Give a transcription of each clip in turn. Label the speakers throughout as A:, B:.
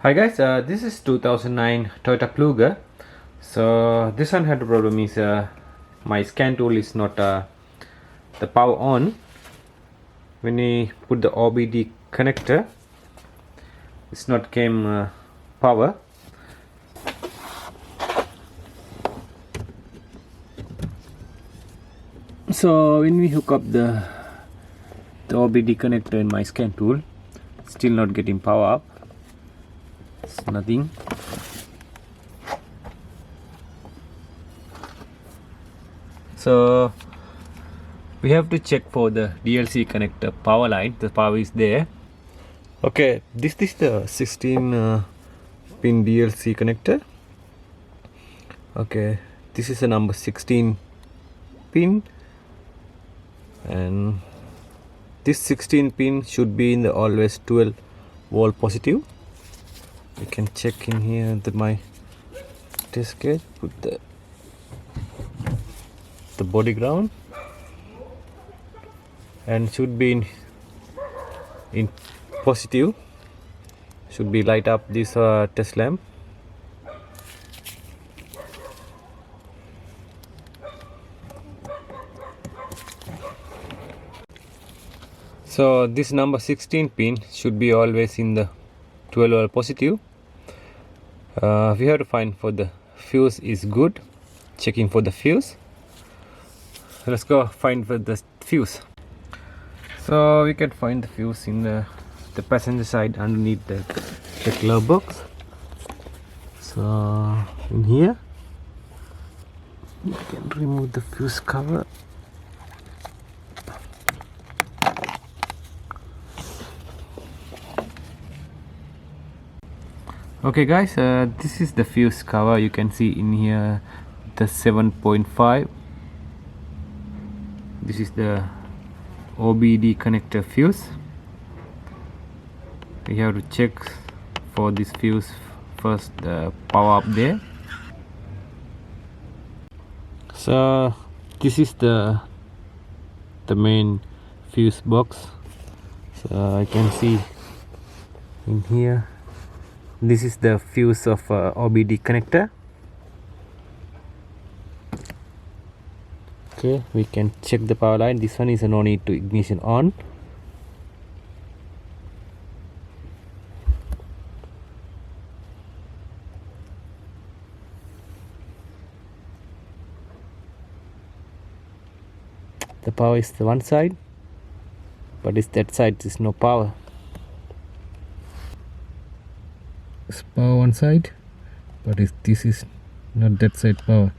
A: Hi guys, this is 2009 Toyota Kluger. So this one had a problem is my scan tool is not the power on. When we put the OBD connector, it's not came power. So when we hook up the OBD connector in my scan tool, still not getting power up. It's nothing. So we have to check for the DLC connector power line. The power is there. Okay, this is the 16 pin DLC connector. Okay, this is the number 16 pin, and this 16 pin should be in the always 12 volt positive. You can check in here that my test gauge, put the body ground, and should be in positive. Should be light up this test lamp. So this number 16 pin should be always in the 12 volt positive. We have to find for the fuse is good. Checking for the fuse. Let's go find for the fuse. So we can find the fuse in the passenger side underneath the glove box. So in here you can remove the fuse cover. Okay guys, this is the fuse cover. You can see in here the 7.5. This is the OBD connector fuse. We have to check for this fuse first, the power up there. So this is the main fuse box. So I can see in here, this is the fuse of OBD connector. Okay, we can check the power line. This one is a no need to ignition on. The power is the one side, but it's that side is no power. It's power one side, but this is not that side power.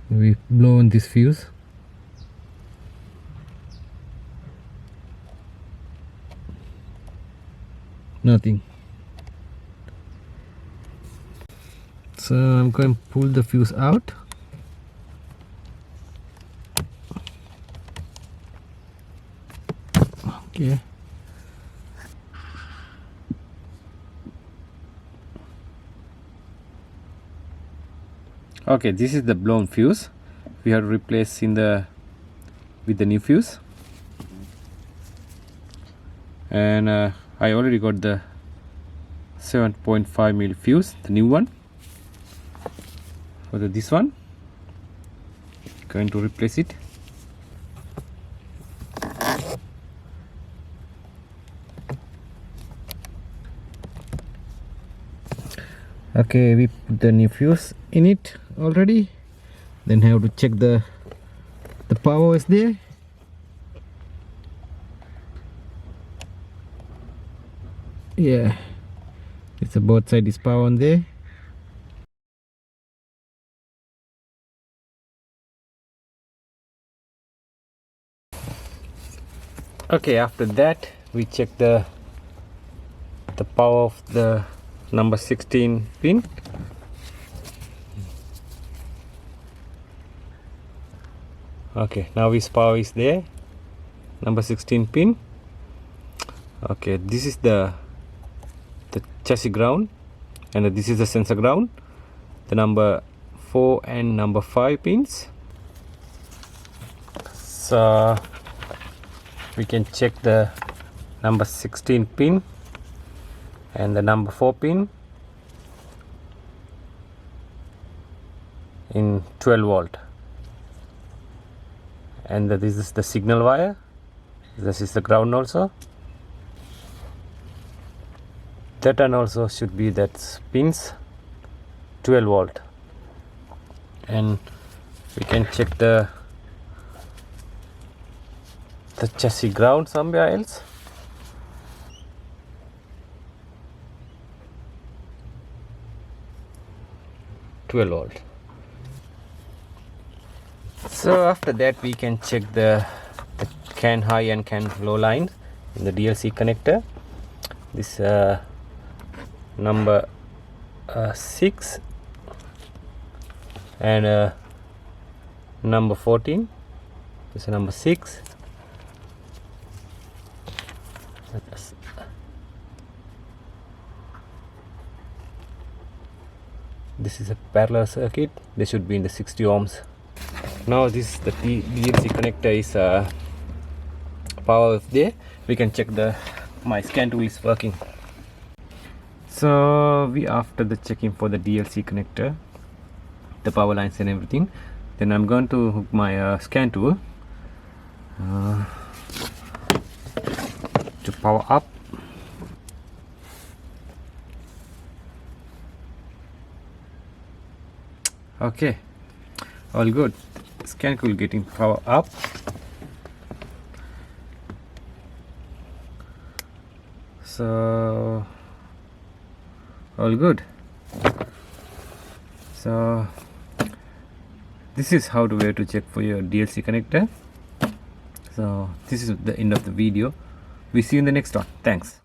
A: We blow on this fuse. Nothing. So I'm going to pull the fuse out. Okay. Okay, this is the blown fuse. We have to replace with the new fuse. And I already got the 7.5 mil fuse, the new one. For this one, going to replace it. Okay, we put the new fuse in it already. Then have to check the power is there. Yeah, it's a both side is power on there. Okay, after that we check the power of the number 16 pin. Okay, now his power is there, number 16 pin. Okay, this is the chassis ground, and this is the sensor ground, the number 4 and number 5 pins. So we can check the number 16 pin and the number 4 pin in 12 volt, and this is the signal wire, this is the ground also. That one also should be that pins 12 volt, and we can check the chassis ground somewhere else. $12. So after that we can check the CAN high and CAN low lines in the DLC connector. This number 6 and number 14. This is number 6. This is a parallel circuit. They should be in the 60 ohms. Now this the DLC connector is power off there. We can check my scan tool is working. So we after the checking for the DLC connector, the power lines and everything, then I'm going to hook my scan tool to power up. Okay, all good. Scan tool getting power up. So all good. So this is how to check for your DLC connector. So this is the end of the video. We see you in the next one. Thanks.